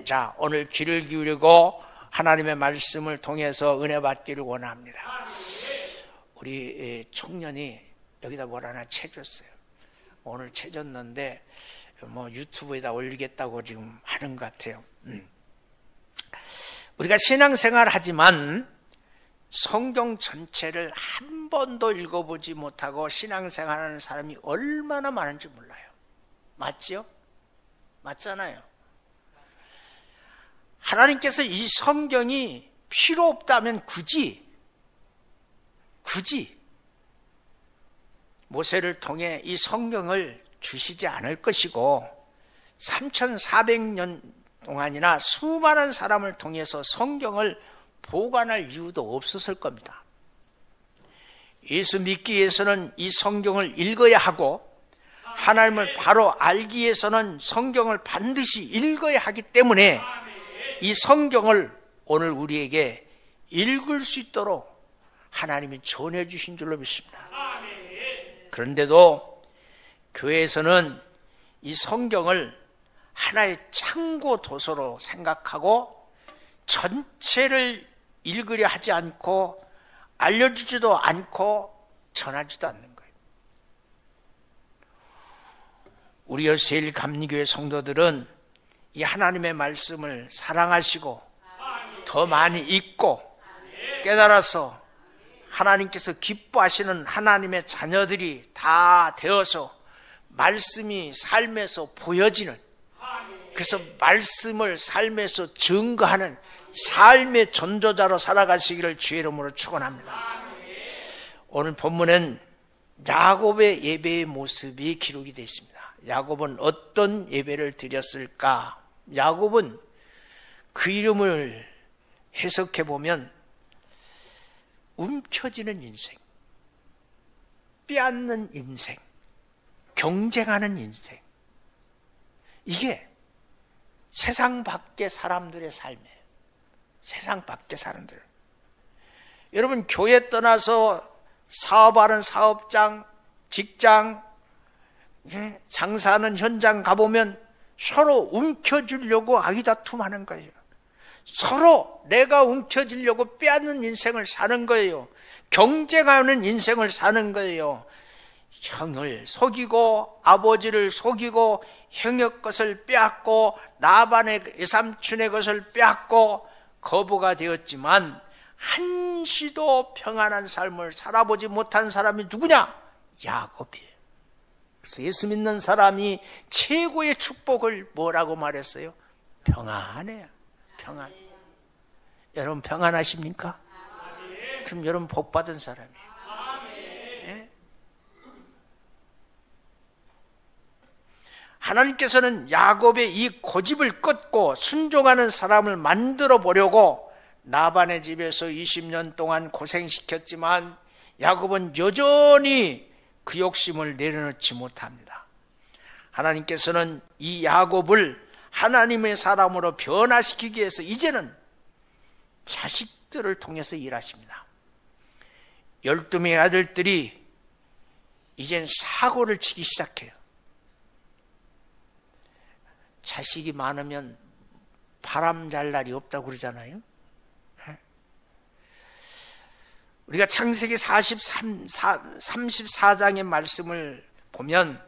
자, 오늘 귀를 기울이고 하나님의 말씀을 통해서 은혜 받기를 원합니다. 우리 청년이 여기다 뭘 하나 채줬어요. 오늘 채줬는데 뭐 유튜브에다 올리겠다고 지금 하는 것 같아요. 우리가 신앙생활 하지만 성경 전체를 한 번도 읽어보지 못하고 신앙생활하는 사람이 얼마나 많은지 몰라요. 맞죠? 맞잖아요. 하나님께서 이 성경이 필요 없다면 굳이 모세를 통해 이 성경을 주시지 않을 것이고 3400년 동안이나 수많은 사람을 통해서 성경을 보관할 이유도 없었을 겁니다. 예수 믿기 위해서는 이 성경을 읽어야 하고 하나님을 바로 알기 위해서는 성경을 반드시 읽어야 하기 때문에 이 성경을 오늘 우리에게 읽을 수 있도록 하나님이 전해 주신 줄로 믿습니다. 그런데도 교회에서는 이 성경을 하나의 참고 도서로 생각하고 전체를 읽으려 하지 않고 알려주지도 않고 전하지도 않는 거예요. 우리 열세일 감리교회 성도들은 이 하나님의 말씀을 사랑하시고 더 많이 읽고 깨달아서 하나님께서 기뻐하시는 하나님의 자녀들이 다 되어서 말씀이 삶에서 보여지는, 그래서 말씀을 삶에서 증거하는 삶의 전도자로 살아가시기를 주의 이름으로 축원합니다. 오늘 본문은 야곱의 예배의 모습이 기록이 되어 있습니다. 야곱은 어떤 예배를 드렸을까? 야곱은 그 이름을 해석해 보면 움켜쥐는 인생, 빼앗는 인생, 경쟁하는 인생, 이게 세상 밖의 사람들의 삶이에요. 세상 밖의 사람들. 여러분, 교회 떠나서 사업하는 사업장, 직장, 장사하는 현장 가보면 서로 움켜쥐려고 아기다툼하는 거예요. 서로 내가 움켜쥐려고 빼앗는 인생을 사는 거예요. 경쟁하는 인생을 사는 거예요. 형을 속이고 아버지를 속이고 형의 것을 빼앗고 라반의 외삼촌의 것을 빼앗고 거부가 되었지만 한시도 평안한 삶을 살아보지 못한 사람이 누구냐? 야곱이에요. 그래서 예수 믿는 사람이 최고의 축복을 뭐라고 말했어요? 평안해요. 평안. 여러분 평안하십니까? 그럼 여러분 복 받은 사람이에요. 네? 하나님께서는 야곱의 이 고집을 꺾고 순종하는 사람을 만들어 보려고 라반의 집에서 20년 동안 고생시켰지만 야곱은 여전히 그 욕심을 내려놓지 못합니다. 하나님께서는 이 야곱을 하나님의 사람으로 변화시키기 위해서 이제는 자식들을 통해서 일하십니다. 12명의 아들들이 이젠 사고를 치기 시작해요. 자식이 많으면 바람 잘 날이 없다고 그러잖아요. 우리가 창세기 34장의 말씀을 보면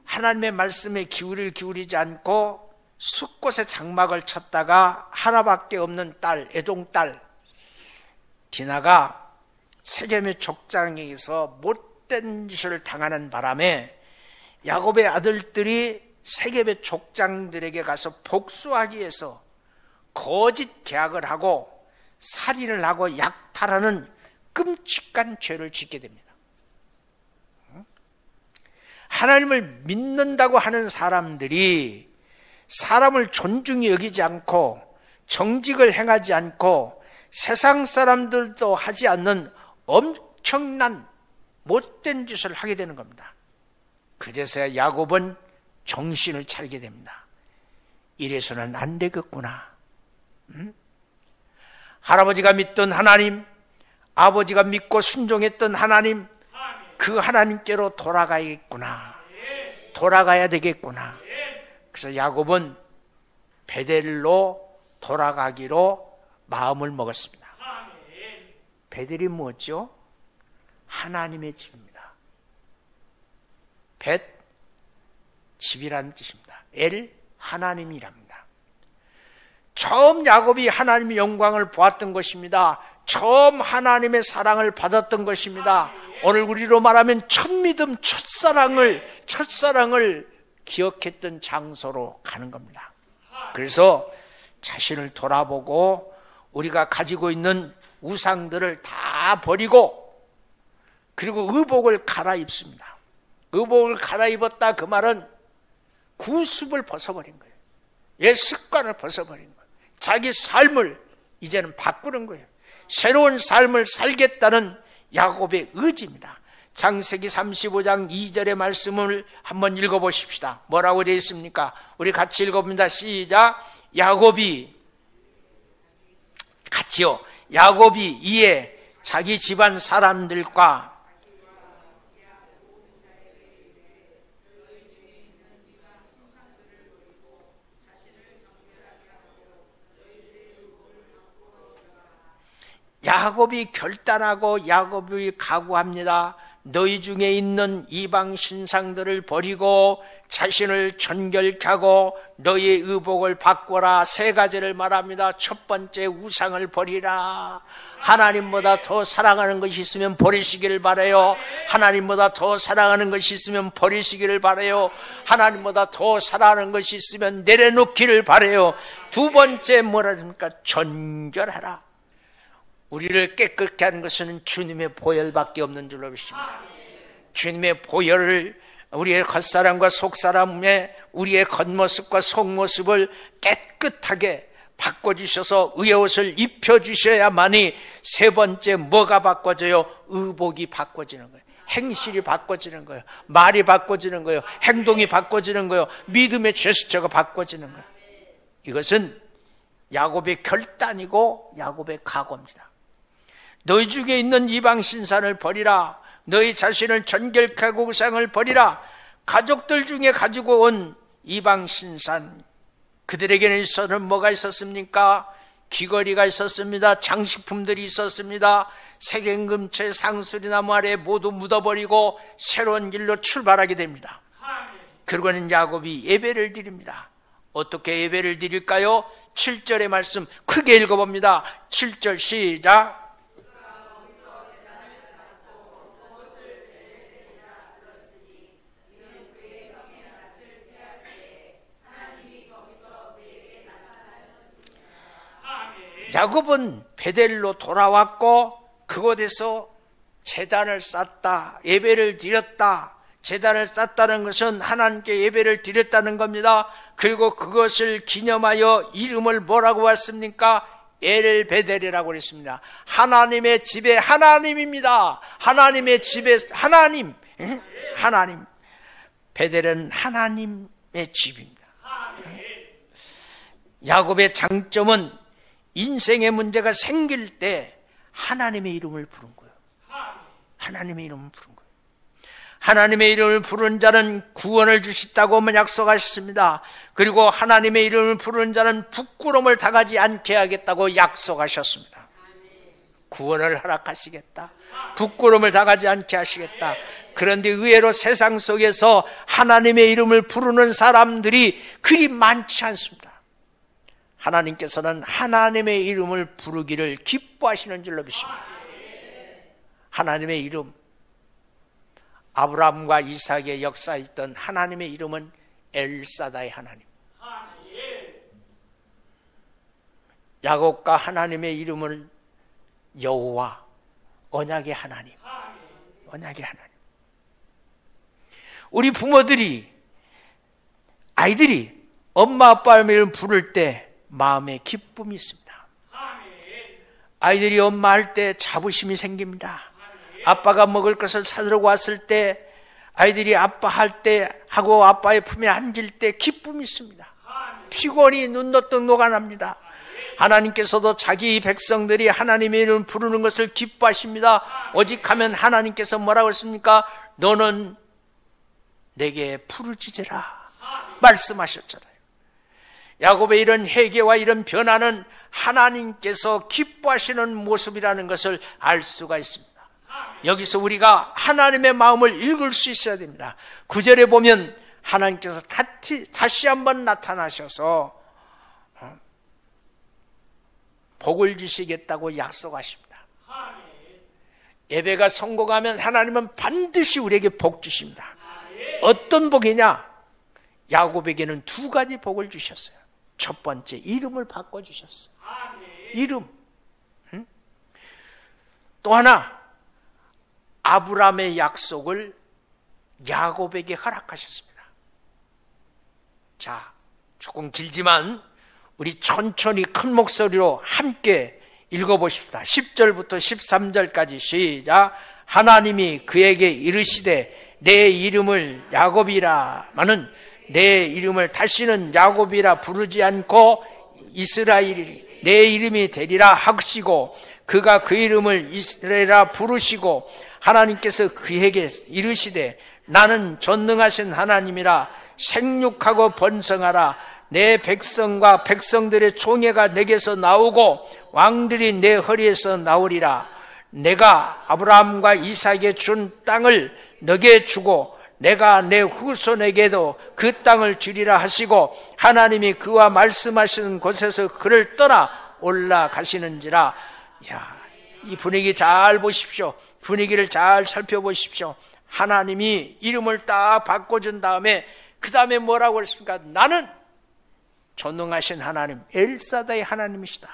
하나님의 말씀에 귀를 기울이지 않고 숫곳에 장막을 쳤다가 하나밖에 없는 딸, 애동딸 디나가 세겜의 족장에서 못된 짓을 당하는 바람에 야곱의 아들들이 세겜의 족장들에게 가서 복수하기 위해서 거짓 계약을 하고 살인을 하고 약탈하는 끔찍한 죄를 짓게 됩니다. 하나님을 믿는다고 하는 사람들이 사람을 존중히 여기지 않고 정직을 행하지 않고 세상 사람들도 하지 않는 엄청난 못된 짓을 하게 되는 겁니다. 그제서야 야곱은 정신을 차리게 됩니다. 이래서는 안 되겠구나. 할아버지가 믿던 하나님, 아버지가 믿고 순종했던 하나님, 그 하나님께로 돌아가야겠구나. 돌아가야 되겠구나. 그래서 야곱은 베델로 돌아가기로 마음을 먹었습니다. 베델이 뭐죠? 하나님의 집입니다. 벳, 집이라는 뜻입니다. 엘, 하나님이랍니다. 처음 야곱이 하나님의 영광을 보았던 것입니다. 처음 하나님의 사랑을 받았던 것입니다. 오늘 우리로 말하면 첫 믿음, 첫사랑을 기억했던 장소로 가는 겁니다. 그래서 자신을 돌아보고 우리가 가지고 있는 우상들을 다 버리고 그리고 의복을 갈아입습니다. 의복을 갈아입었다 그 말은 구습을 벗어버린 거예요. 옛 습관을 벗어버린 거예요. 자기 삶을 이제는 바꾸는 거예요. 새로운 삶을 살겠다는 야곱의 의지입니다. 창세기 35장 2절의 말씀을 한번 읽어보십시다. 뭐라고 되어 있습니까? 우리 같이 읽어봅니다. 시작. 야곱이 같이요. 야곱이 이에 자기 집안 사람들과 야곱이 결단하고 야곱이 각오합니다. 너희 중에 있는 이방 신상들을 버리고 자신을 정결케 하고 너희의 의복을 바꿔라. 세 가지를 말합니다. 첫 번째, 우상을 버리라. 하나님보다 더 사랑하는 것이 있으면 버리시기를 바라요. 하나님보다 더 사랑하는 것이 있으면 버리시기를 바라요. 하나님보다 더 사랑하는 것이 있으면 내려놓기를 바라요. 두 번째 뭐라 합니까? 정결하라. 우리를 깨끗게 하는 것은 주님의 보혈밖에 없는 줄로 믿습니다. 주님의 보혈을 우리의 겉사람과 속사람의 우리의 겉모습과 속모습을 깨끗하게 바꿔주셔서 의의 옷을 입혀주셔야만이 세 번째 뭐가 바꿔져요? 의복이 바꿔지는 거예요. 행실이 바꿔지는 거예요. 말이 바꿔지는 거예요. 행동이 바꿔지는 거예요. 믿음의 제스처가 바꿔지는 거예요. 이것은 야곱의 결단이고 야곱의 각오입니다. 너희 중에 있는 이방 신산을 버리라. 너희 자신을 정결케 하고 우상을 버리라. 가족들 중에 가지고 온 이방 신산, 그들에게는 있어서는 뭐가 있었습니까? 귀걸이가 있었습니다. 장식품들이 있었습니다. 색연금체, 상수리나무 아래 모두 묻어버리고 새로운 길로 출발하게 됩니다. 그러고는 야곱이 예배를 드립니다. 어떻게 예배를 드릴까요? 7절의 말씀 크게 읽어봅니다. 7절 시작. 야곱은 베델로 돌아왔고 그곳에서 제단을 쌓다, 예배를 드렸다. 제단을 쌓다는 것은 하나님께 예배를 드렸다는 겁니다. 그리고 그것을 기념하여 이름을 뭐라고 했습니까? 엘베델이라고 그랬습니다. 하나님의 집에 하나님입니다. 하나님의 집에 하나님, 하나님. 베델은 하나님의 집입니다. 야곱의 장점은 인생의 문제가 생길 때 하나님의 이름을 부른 거예요. 하나님의 이름을 부른 거예요. 하나님의 이름을 부른 자는 구원을 주시다고 약속하셨습니다. 그리고 하나님의 이름을 부른 자는 부끄러움을 당하지 않게 하겠다고 약속하셨습니다. 구원을 허락하시겠다. 부끄러움을 당하지 않게 하시겠다. 그런데 의외로 세상 속에서 하나님의 이름을 부르는 사람들이 그리 많지 않습니다. 하나님께서는 하나님의 이름을 부르기를 기뻐하시는 줄로 믿습니다. 하나님의 이름, 아브라함과 이삭의 역사에 있던 하나님의 이름은 엘사다의 하나님. 야곱과 하나님의 이름을 여호와, 언약의 하나님. 언약의 하나님. 우리 부모들이, 아이들이 엄마 아빠의 이름을 부를 때 마음에 기쁨이 있습니다. 아이들이 엄마 할 때 자부심이 생깁니다. 아빠가 먹을 것을 사들고 왔을 때 아이들이 아빠 할 때 하고 아빠의 품에 앉을 때 기쁨이 있습니다. 피곤이 눈노떡 녹아납니다. 하나님께서도 자기 백성들이 하나님의 이름을 부르는 것을 기뻐하십니다. 오직 하면 하나님께서 뭐라고 했습니까? 너는 내게 부르짖으라 말씀하셨잖아요. 야곱의 이런 회개와 이런 변화는 하나님께서 기뻐하시는 모습이라는 것을 알 수가 있습니다. 여기서 우리가 하나님의 마음을 읽을 수 있어야 됩니다. 9절에 보면 하나님께서 다시 한번 나타나셔서 복을 주시겠다고 약속하십니다. 예배가 성공하면 하나님은 반드시 우리에게 복 주십니다. 어떤 복이냐? 야곱에게는 두 가지 복을 주셨어요. 첫 번째, 이름을 바꿔주셨어요. 이름. 또 하나, 아브라함의 약속을 야곱에게 허락하셨습니다. 자, 조금 길지만 우리 천천히 큰 목소리로 함께 읽어보십시다. 10절부터 13절까지 시작. 하나님이 그에게 이르시되 내 이름을 야곱이라마는 내 이름을 다시는 야곱이라 부르지 않고 이스라엘이 내 이름이 되리라 하시고 그가 그 이름을 이스라엘이라 부르시고 하나님께서 그에게 이르시되 나는 전능하신 하나님이라 생육하고 번성하라 내 백성과 백성들의 총회가 내게서 나오고 왕들이 내 허리에서 나오리라 내가 아브라함과 이삭에게 준 땅을 너게 주고 내가 내 후손에게도 그 땅을 주리라 하시고 하나님이 그와 말씀하시는 곳에서 그를 떠나 올라가시는지라. 야, 이 분위기 잘 보십시오. 분위기를 잘 살펴보십시오. 하나님이 이름을 딱 바꿔준 다음에 그 다음에 뭐라고 그랬습니까? 나는 전능하신 하나님 엘사다의 하나님이시다.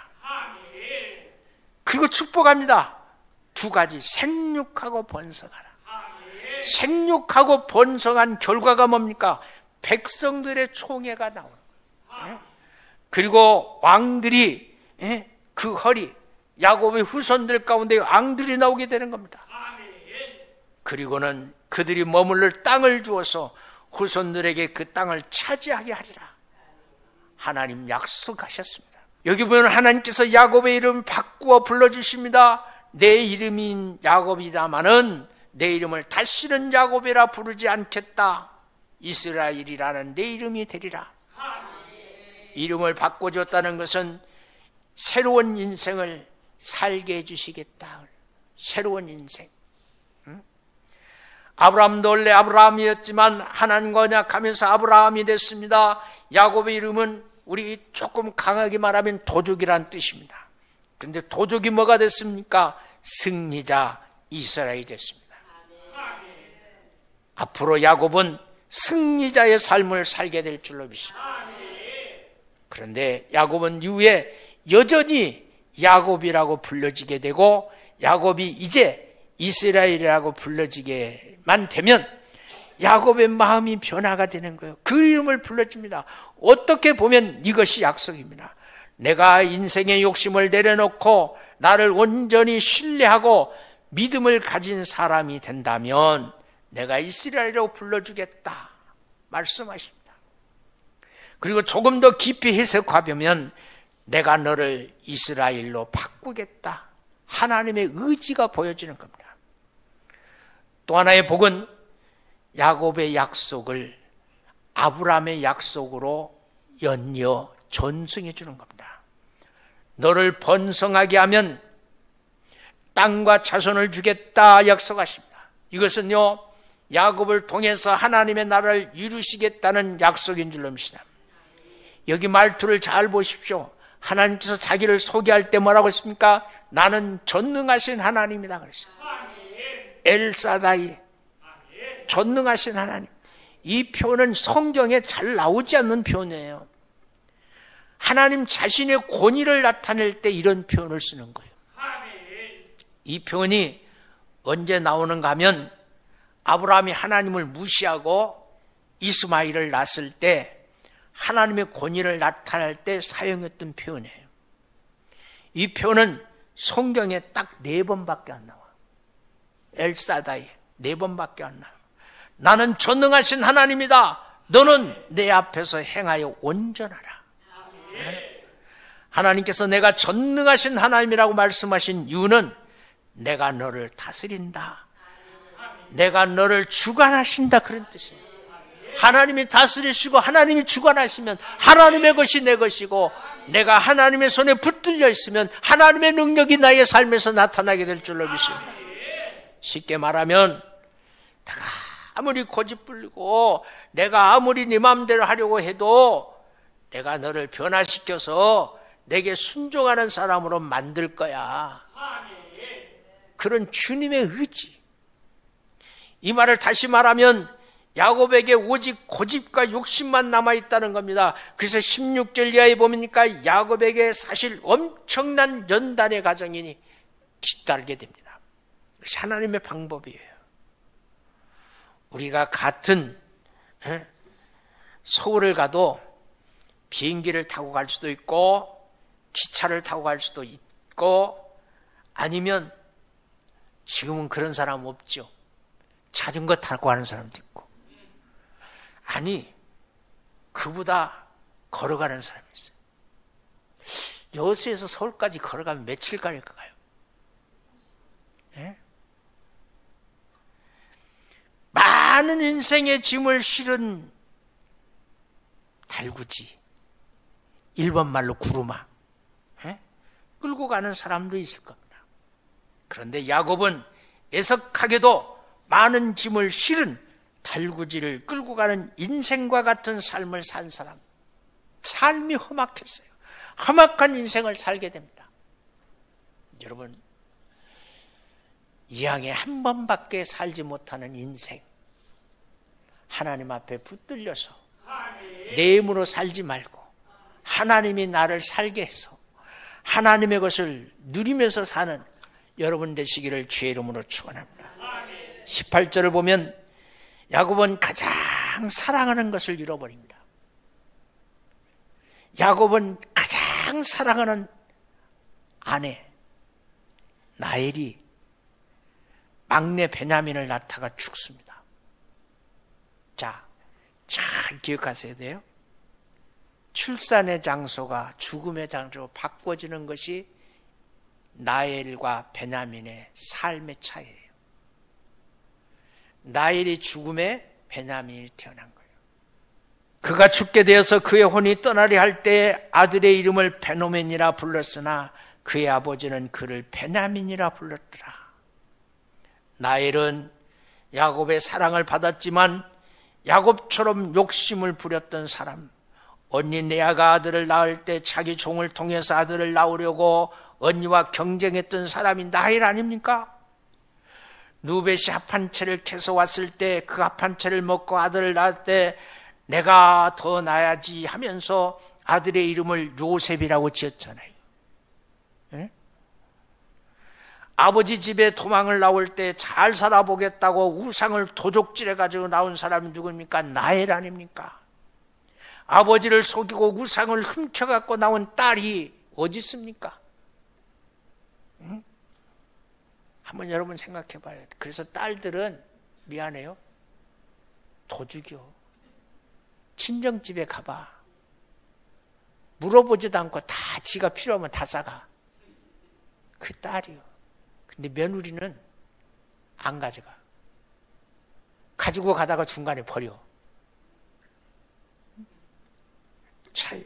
그리고 축복합니다. 두 가지, 생육하고 번성하라. 생육하고 번성한 결과가 뭡니까? 백성들의 총회가 나오는 거예요. 그리고 왕들이 그 허리, 야곱의 후손들 가운데 왕들이 나오게 되는 겁니다. 그리고는 그들이 머물러 땅을 주어서 후손들에게 그 땅을 차지하게 하리라. 하나님 약속하셨습니다. 여기 보면 하나님께서 야곱의 이름을 바꾸어 불러주십니다. 내 이름인 야곱이다마는 내 이름을 다시는 야곱이라 부르지 않겠다. 이스라엘이라는 내 이름이 되리라. 이름을 바꿔줬다는 것은 새로운 인생을 살게 해주시겠다. 새로운 인생. 아브라함도 원래 아브라함이었지만 하나님과 언약하면서 아브라함이 됐습니다. 야곱의 이름은 우리 조금 강하게 말하면 도적이란 뜻입니다. 그런데 도적이 뭐가 됐습니까? 승리자 이스라엘이 됐습니다. 앞으로 야곱은 승리자의 삶을 살게 될 줄로 믿습니다. 그런데 야곱은 이후에 여전히 야곱이라고 불려지게 되고 야곱이 이제 이스라엘이라고 불려지게만 되면 야곱의 마음이 변화가 되는 거예요. 그 이름을 불러줍니다. 어떻게 보면 이것이 약속입니다. 내가 인생의 욕심을 내려놓고 나를 온전히 신뢰하고 믿음을 가진 사람이 된다면 내가 이스라엘이라고 불러주겠다 말씀하십니다. 그리고 조금 더 깊이 해석하면 내가 너를 이스라엘로 바꾸겠다. 하나님의 의지가 보여지는 겁니다. 또 하나의 복은 야곱의 약속을 아브라함의 약속으로 연이어 전승해 주는 겁니다. 너를 번성하게 하면 땅과 자손을 주겠다 약속하십니다. 이것은요 야곱을 통해서 하나님의 나라를 이루시겠다는 약속인 줄로 믿습니다. 여기 말투를 잘 보십시오. 하나님께서 자기를 소개할 때 뭐라고 했습니까? 나는 전능하신 하나님이다 그랬어요. 엘사다이, 전능하신 하나님. 이 표현은 성경에 잘 나오지 않는 표현이에요. 하나님 자신의 권위를 나타낼 때 이런 표현을 쓰는 거예요. 이 표현이 언제 나오는가 하면 아브라함이 하나님을 무시하고 이스마엘을 낳았을 때 하나님의 권위를 나타낼 때 사용했던 표현이에요. 이 표현은 성경에 딱 4번밖에 안 나와. 엘사다이 4번밖에 안 나와. 나는 전능하신 하나님이다. 너는 내 앞에서 행하여 온전하라. 하나님께서 내가 전능하신 하나님이라고 말씀하신 이유는 내가 너를 다스린다. 내가 너를 주관하신다 그런 뜻이에요. 하나님이 다스리시고 하나님이 주관하시면 하나님의 것이 내 것이고, 내가 하나님의 손에 붙들려 있으면 하나님의 능력이 나의 삶에서 나타나게 될 줄로 믿습니다. 쉽게 말하면 내가 아무리 고집부리고 내가 아무리 네 마음대로 하려고 해도 내가 너를 변화시켜서 내게 순종하는 사람으로 만들 거야. 그런 주님의 의지. 이 말을 다시 말하면 야곱에게 오직 고집과 욕심만 남아있다는 겁니다. 그래서 16절 이하에 보니까 야곱에게 사실 엄청난 연단의 과정이 뒤따르게 됩니다. 그것이 하나님의 방법이에요. 우리가 같은 서울을 가도 비행기를 타고 갈 수도 있고 기차를 타고 갈 수도 있고, 아니면 지금은 그런 사람 없죠. 자전거 타고 가는 사람도 있고. 아니, 그보다 걸어가는 사람이 있어요. 여수에서 서울까지 걸어가면 며칠 걸릴까요? 예? 많은 인생의 짐을 실은 달구지, 일본 말로 구루마, 끌고 가는 사람도 있을 겁니다. 그런데 야곱은 애석하게도 많은 짐을 실은 달구지를 끌고 가는 인생과 같은 삶을 산 사람, 삶이 험악했어요. 험악한 인생을 살게 됩니다. 여러분, 이 땅에 한 번밖에 살지 못하는 인생, 하나님 앞에 붙들려서 내 힘으로 살지 말고 하나님이 나를 살게 해서 하나님의 것을 누리면서 사는 여러분 되시기를 주의 이름으로 축원합니다. 18절을 보면 야곱은 가장 사랑하는 것을 잃어버립니다. 야곱은 가장 사랑하는 아내 라헬이 막내 베냐민을 낳다가 죽습니다. 자, 잘 기억하셔야 돼요. 출산의 장소가 죽음의 장소로 바꿔지는 것이 라헬과 베냐민의 삶의 차이예요. 라헬이 죽음에 베냐민이 태어난 거예요. 그가 죽게 되어서 그의 혼이 떠나려 할 때 아들의 이름을 베노멘이라 불렀으나 그의 아버지는 그를 베냐민이라 불렀더라. 라헬은 야곱의 사랑을 받았지만 야곱처럼 욕심을 부렸던 사람, 언니 레아가 아들을 낳을 때 자기 종을 통해서 아들을 낳으려고 언니와 경쟁했던 사람이 라헬 아닙니까? 누벳이 합 한 채를 캐서 왔을 때 그 합 한 채를 먹고 아들을 낳을 때 내가 더 낳아야지 하면서 아들의 이름을 요셉이라고 지었잖아요. 네? 아버지 집에 도망을 나올 때 잘 살아보겠다고 우상을 도적질해가지고 나온 사람이 누굽니까? 라헬 아닙니까? 아버지를 속이고 우상을 훔쳐갖고 나온 딸이 어디 있습니까? 응? 한번 여러분 생각해 봐요. 그래서 딸들은 미안해요, 도둑이요. 친정집에 가봐. 물어보지도 않고 다 지가 필요하면 다 싸가. 그 딸이요. 근데 며느리는 안 가져가. 가지고 가다가 중간에 버려. 차요.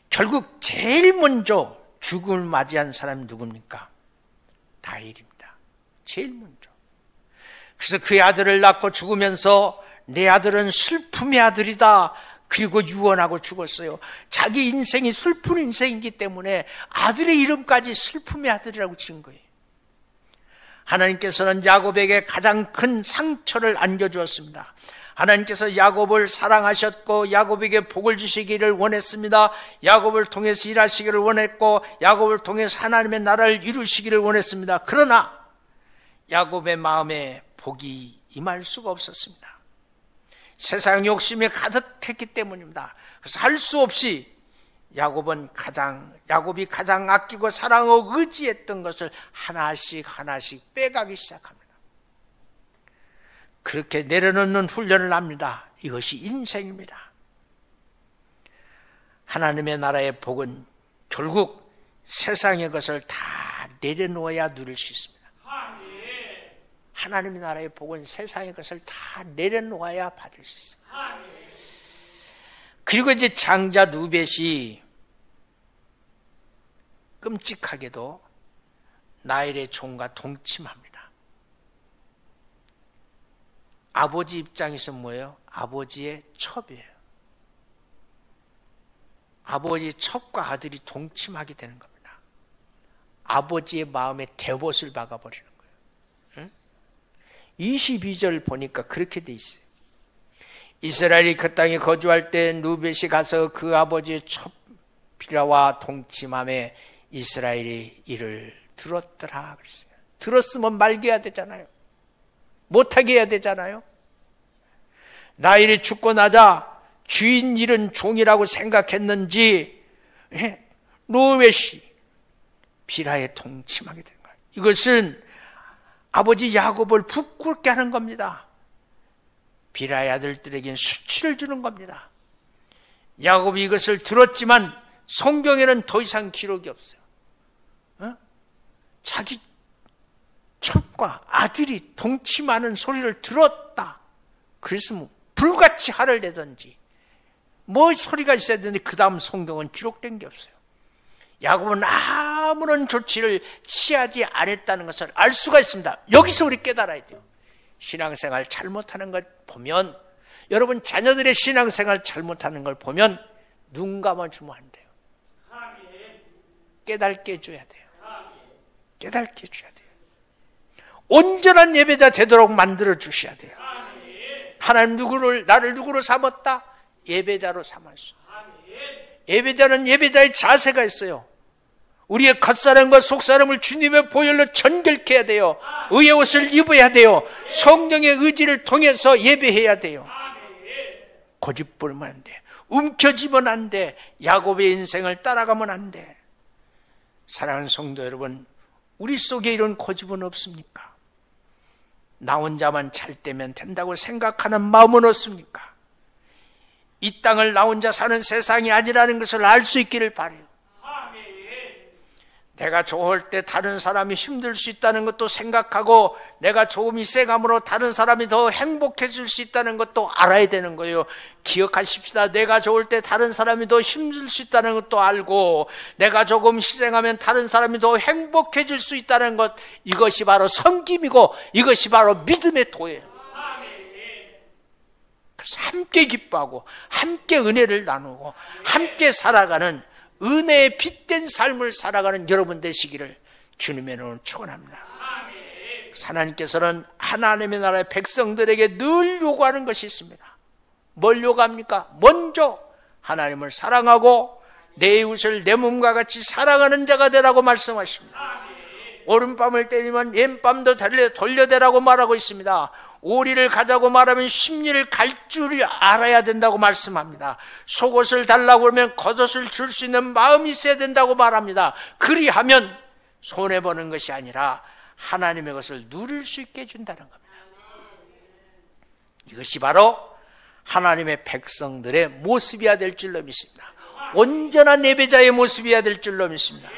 결국 제일 먼저 죽음을 맞이한 사람이 누굽니까? 라헬입니다. 제일 먼저. 그래서 그의 아들을 낳고 죽으면서 내 아들은 슬픔의 아들이다. 그리고 유언하고 죽었어요. 자기 인생이 슬픈 인생이기 때문에 아들의 이름까지 슬픔의 아들이라고 지은 거예요. 하나님께서는 야곱에게 가장 큰 상처를 안겨주었습니다. 하나님께서 야곱을 사랑하셨고 야곱에게 복을 주시기를 원했습니다. 야곱을 통해서 일하시기를 원했고 야곱을 통해서 하나님의 나라를 이루시기를 원했습니다. 그러나 야곱의 마음에 복이 임할 수가 없었습니다. 세상 욕심이 가득했기 때문입니다. 그래서 할 수 없이 야곱이 가장 아끼고 사랑하고 의지했던 것을 하나씩 빼가기 시작합니다. 그렇게 내려놓는 훈련을 합니다. 이것이 인생입니다. 하나님의 나라의 복은 결국 세상의 것을 다 내려놓아야 누릴 수 있습니다. 하나님의 나라의 복은 세상의 것을 다 내려놓아야 받을 수 있어요. 그리고 이제 장자 누벳이 끔찍하게도 나일의 종과 동침합니다. 아버지 입장에서 뭐예요? 아버지의 첩이에요. 아버지의 첩과 아들이 동침하게 되는 겁니다. 아버지의 마음에 대봇을 박아버리는 거예요. 22절 보니까 그렇게 돼 있어요. 이스라엘이 그 땅에 거주할 때 누벳이 가서 그 아버지의 첩 비라와 동침함에 이스라엘이 이를 들었더라 그랬어요. 들었으면 말게 해야 되잖아요. 못하게 해야 되잖아요. 나일이 죽고 나자 주인 잃은 종이라고 생각했는지 누벳이 비라에 동침하게 된 거예요. 이것은 아버지 야곱을 부끄럽게 하는 겁니다. 비라의 아들들에겐 수치를 주는 겁니다. 야곱이 이것을 들었지만 성경에는 더 이상 기록이 없어요. 자기 첩과 아들이 동침하는 소리를 들었다. 그래서 불같이 화를 내든지 뭐 소리가 있어야 되는데 그 다음 성경은 기록된 게 없어요. 야곱은 아무런 조치를 취하지 않았다는 것을 알 수가 있습니다. 여기서 우리 깨달아야 돼요. 신앙생활 잘못하는 것 보면, 여러분 자녀들의 신앙생활 잘못하는 걸 보면 눈 감아주면 안 돼요. 깨닫게 해줘야 돼요. 깨닫게 해줘야 돼요. 온전한 예배자 되도록 만들어 주셔야 돼요. 하나님 나를 누구로 삼았다? 예배자로 삼았어. 예배자는 예배자의 자세가 있어요. 우리의 겉사람과 속사람을 주님의 보혈로 전결케 해야 돼요. 의의 옷을 입어야 돼요. 성령의 의지를 통해서 예배해야 돼요. 고집 부리면 안 돼. 움켜쥐면 안 돼. 야곱의 인생을 따라가면 안 돼. 사랑하는 성도 여러분, 우리 속에 이런 고집은 없습니까? 나 혼자만 잘 되면 된다고 생각하는 마음은 없습니까? 이 땅을 나 혼자 사는 세상이 아니라는 것을 알 수 있기를 바라요. 내가 좋을 때 다른 사람이 힘들 수 있다는 것도 생각하고, 내가 조금이 세감으로 다른 사람이 더 행복해질 수 있다는 것도 알아야 되는 거예요. 기억하십시다. 내가 좋을 때 다른 사람이 더 힘들 수 있다는 것도 알고, 내가 조금 희생하면 다른 사람이 더 행복해질 수 있다는 것, 이것이 바로 섬김이고 이것이 바로 믿음의 도예요. 그래서 함께 기뻐하고 함께 은혜를 나누고 함께 살아가는 은혜의 빛된 삶을 살아가는 여러분 되시기를 주님의 이름으로 축원합니다. 하나님께서는 하나님의 나라의 백성들에게 늘 요구하는 것이 있습니다. 뭘 요구합니까? 먼저 하나님을 사랑하고 내 이웃을 내 몸과 같이 사랑하는 자가 되라고 말씀하십니다. 오른밤을 때리면 왼밤도 돌려대라고 말하고 있습니다. 오리를 가자고 말하면 십리를 갈 줄이 알아야 된다고 말씀합니다. 속옷을 달라고 그러면 겉옷을 줄 수 있는 마음이 있어야 된다고 말합니다. 그리하면 손해보는 것이 아니라 하나님의 것을 누릴 수 있게 해준다는 겁니다. 이것이 바로 하나님의 백성들의 모습이어야 될 줄로 믿습니다. 온전한 예배자의 모습이어야 될 줄로 믿습니다.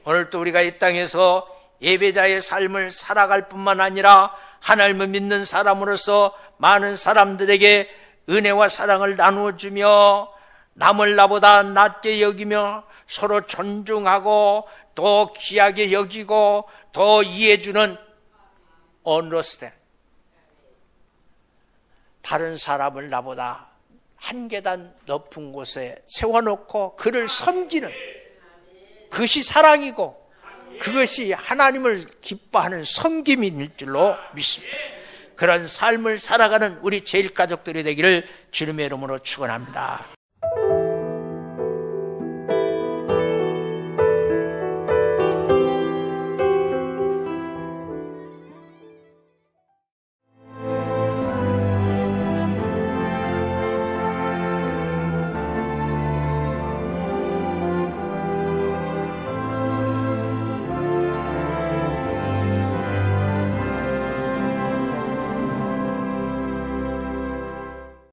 오늘 또 우리가 이 땅에서 예배자의 삶을 살아갈 뿐만 아니라 하나님을 믿는 사람으로서 많은 사람들에게 은혜와 사랑을 나누어주며 남을 나보다 낮게 여기며 서로 존중하고 더 귀하게 여기고 더 이해해주는 understand. 다른 사람을 나보다 한 계단 높은 곳에 세워놓고 그를 섬기는 그것이 사랑이고 그것이 하나님을 기뻐하는 섬김일 줄로 믿습니다. 그런 삶을 살아가는 우리 제일가족들이 되기를 주님의 이름으로 축원합니다.